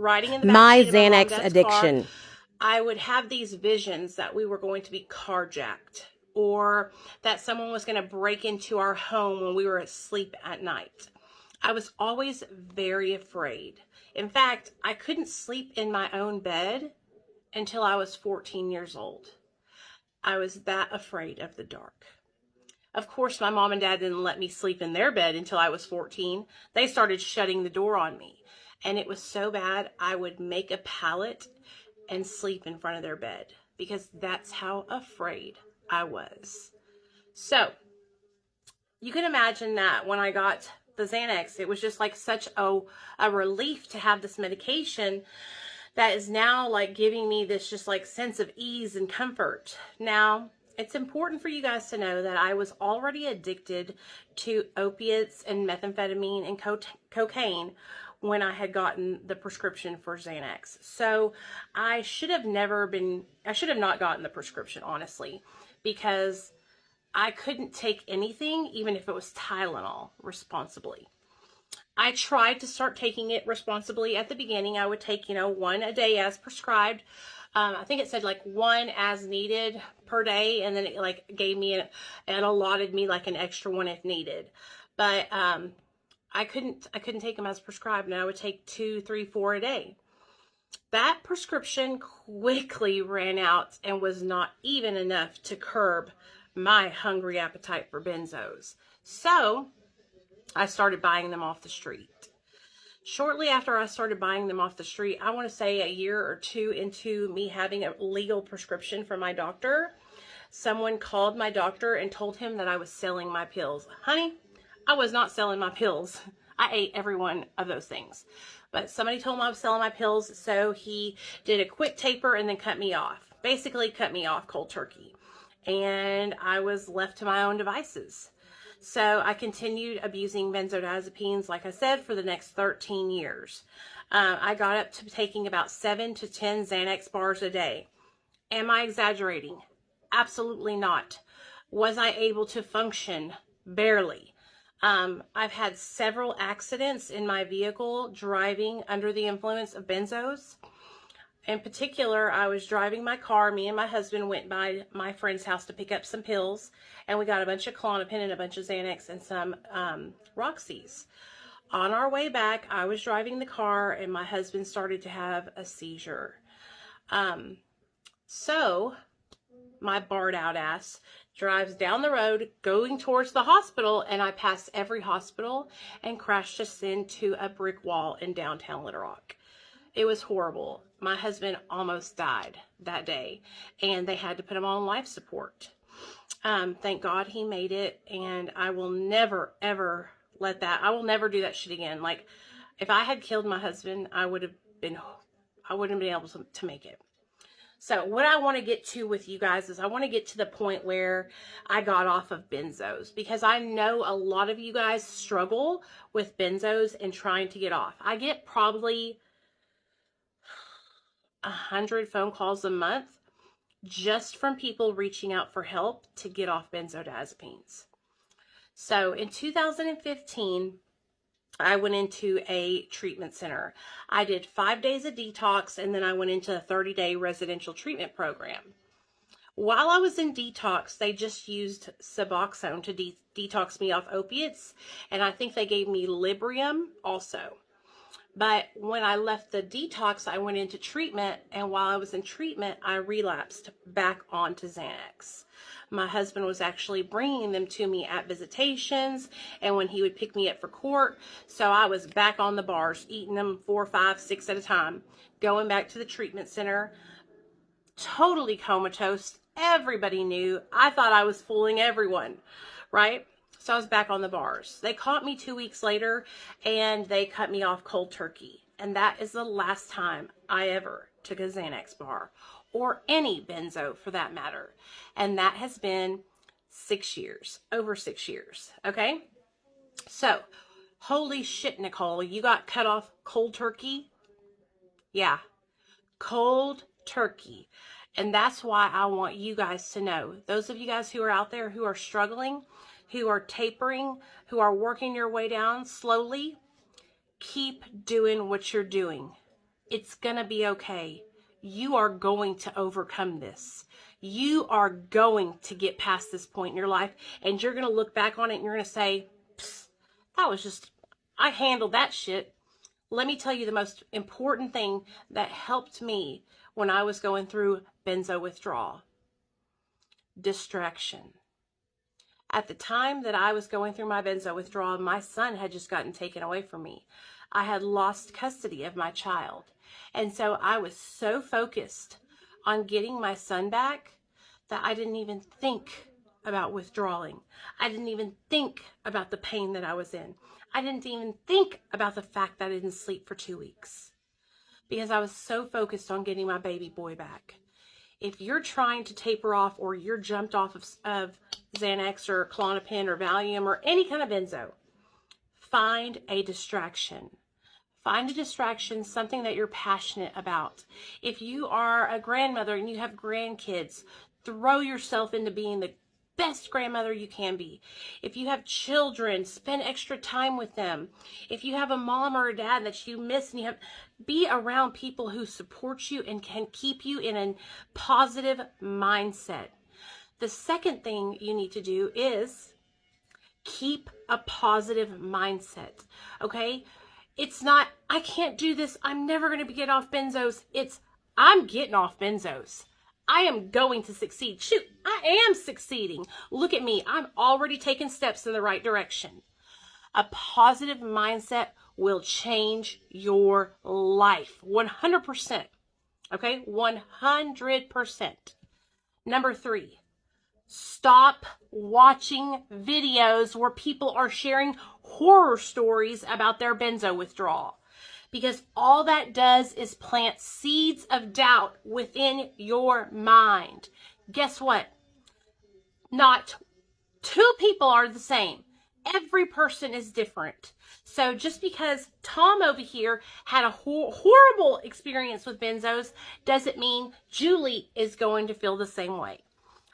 riding in the My backseat of my mom and Xanax dad's addiction. car, I would have these visions that we were going to be carjacked, or that someone was going to break into our home when we were asleep at night. I was always very afraid. In fact, I couldn't sleep in my own bed until I was 14 years old. I was that afraid of the dark. Of course, my mom and dad didn't let me sleep in their bed until I was 14. They started shutting the door on me. And it was so bad, I would make a pallet and sleep in front of their bed because that's how afraid I was. So, you can imagine that when I got the Xanax, it was just like such a relief to have this medication that is now like giving me this just like sense of ease and comfort. Now, it's important for you guys to know that I was already addicted to opiates and methamphetamine and cocaine when I had gotten the prescription for Xanax. So I should have not gotten the prescription, honestly, because I couldn't take anything, even if it was Tylenol, responsibly. I tried to start taking it responsibly at the beginning. I would take, one a day as prescribed. I think it said like one as needed per day, and then it like gave me and allotted me like an extra one if needed. But I couldn't take them as prescribed, and I would take 2, 3, 4 a day. That prescription quickly ran out and was not even enough to curb my hungry appetite for benzos. So I started buying them off the street. Shortly after I started buying them off the street, I want to say a year or two into me having a legal prescription from my doctor, someone called my doctor and told him that I was selling my pills. Honey, I was not selling my pills. I ate every one of those things. But somebody told me I was selling my pills, so he did a quick taper and then cut me off. Basically cut me off cold turkey. And I was left to my own devices. So I continued abusing benzodiazepines, like I said, for the next 13 years. I got up to taking about 7 to 10 Xanax bars a day. Am I exaggerating? Absolutely not. Was I able to function? Barely. I've had several accidents in my vehicle driving under the influence of benzos. In particular, I was driving my car. Me and my husband went by my friend's house to pick up some pills, and we got a bunch of Klonopin and a bunch of Xanax and some Roxys. On our way back, I was driving the car, and my husband started to have a seizure. So my barred out ass drives down the road going towards the hospital, and I pass every hospital and crashed us into a brick wall in downtown Little Rock. It was horrible. My husband almost died that day, and they had to put him on life support. Thank God he made it, and I will never, ever I will never do that shit again. Like, if I had killed my husband, I wouldn't have been able to make it. So what I want to get to with you guys is I want to get to the point where I got off of benzos, because I know a lot of you guys struggle with benzos and trying to get off. I get probably 100 phone calls a month just from people reaching out for help to get off benzodiazepines. So in 2015, I went into a treatment center. I did 5 days of detox, and then I went into a 30-day residential treatment program. While I was in detox, they just used Suboxone to detox me off opiates, and I think they gave me Librium also. But when I left the detox, I went into treatment, and while I was in treatment, I relapsed back onto Xanax. My husband was actually bringing them to me at visitations and when he would pick me up for court. So I was back on the bars, eating them 4, 5, 6 at a time, going back to the treatment center, totally comatose. Everybody knew. I thought I was fooling everyone, right? So I was back on the bars. They caught me 2 weeks later, and they cut me off cold turkey. And that is the last time I ever took a Xanax bar, or any benzo for that matter. And that has been 6 years, over 6 years, okay? So, holy shit, Nicole, you got cut off cold turkey? Yeah, cold turkey. And that's why I want you guys to know, those of you guys who are out there who are struggling, who are tapering, who are working your way down slowly, keep doing what you're doing. It's going to be okay. You are going to overcome this. You are going to get past this point in your life, and you're going to look back on it and you're going to say, that was just, I handled that shit. Let me tell you the most important thing that helped me when I was going through benzo withdrawal. Distraction. At the time that I was going through my benzo withdrawal, my son had just gotten taken away from me. I had lost custody of my child. And so I was so focused on getting my son back that I didn't even think about withdrawing. I didn't even think about the pain that I was in. I didn't even think about the fact that I didn't sleep for 2 weeks because I was so focused on getting my baby boy back. If you're trying to taper off, or you're jumped off of Xanax or Klonopin or Valium or any kind of benzo, find a distraction. Find a distraction, something that you're passionate about. If you are a grandmother and you have grandkids, throw yourself into being the best grandmother you can be. If you have children, spend extra time with them. If you have a mom or a dad that you miss, and be around people who support you and can keep you in a positive mindset. The second thing you need to do is keep a positive mindset, okay? It's not, I can't do this, I'm never going to get off benzos. It's, I'm getting off benzos. I am going to succeed. Shoot, I am succeeding. Look at me. I'm already taking steps in the right direction. A positive mindset will change your life. 100%. Okay? 100%. Number 3, stop watching videos where people are sharing horror stories about their benzo withdrawal. Because all that does is plant seeds of doubt within your mind. Guess what? Not 2 people are the same. Every person is different. So just because Tom over here had a horrible experience with benzos doesn't mean Julie is going to feel the same way.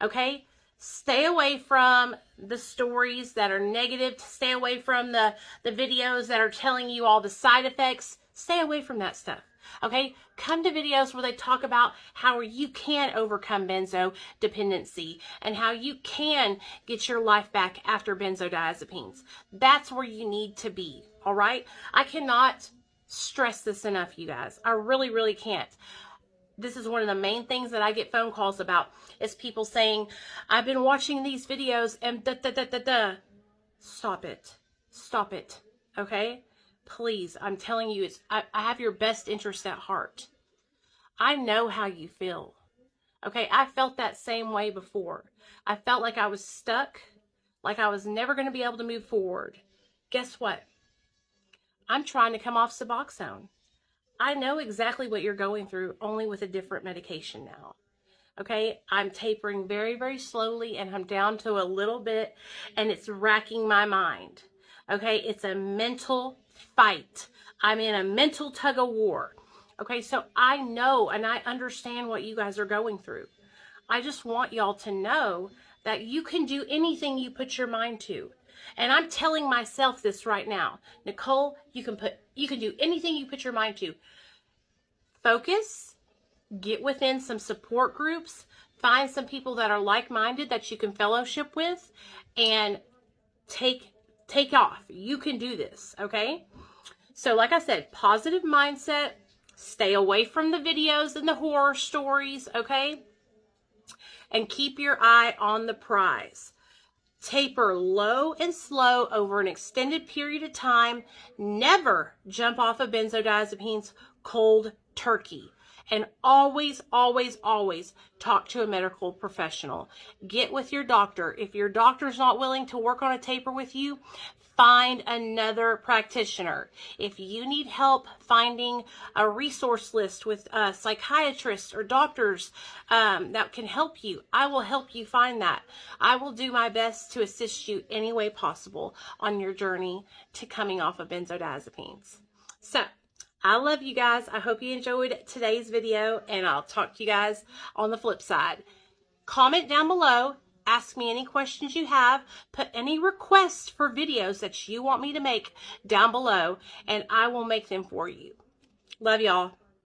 Okay? Stay away from the stories that are negative. Stay away from the videos that are telling you all the side effects. Stay away from that stuff, okay? Come to videos where they talk about how you can overcome benzo dependency and how you can get your life back after benzodiazepines. That's where you need to be, all right? I cannot stress this enough, you guys. I really, really can't. This is one of the main things that I get phone calls about is people saying, I've been watching these videos and da-da-da-da-da. Stop it. Stop it, okay? Please, I'm telling you, I have your best interest at heart. I know how you feel. Okay, I felt that same way before. I felt like I was stuck, like I was never going to be able to move forward. Guess what? I'm trying to come off Suboxone. I know exactly what you're going through, only with a different medication now. Okay, I'm tapering very, very slowly, and I'm down to a little bit, and it's racking my mind. Okay, it's a mental fight. I'm in a mental tug of war. Okay, so I know and I understand what you guys are going through. I just want y'all to know that you can do anything you put your mind to. And I'm telling myself this right now. Nicole, you can do anything you put your mind to. Focus, get within some support groups, find some people that are like-minded that you can fellowship with, and take off. You can do this, okay? So like I said, positive mindset, stay away from the videos and the horror stories, okay? And keep your eye on the prize. Taper low and slow over an extended period of time. Never jump off of benzodiazepines cold turkey. And always, always, always talk to a medical professional. Get with your doctor. If your doctor's not willing to work on a taper with you, find another practitioner. If you need help finding a resource list with psychiatrists or doctors that can help you, I will help you find that. I will do my best to assist you any way possible on your journey to coming off of benzodiazepines. So, I love you guys. I hope you enjoyed today's video, and I'll talk to you guys on the flip side. Comment down below. Ask me any questions you have. Put any requests for videos that you want me to make down below, and I will make them for you. Love y'all.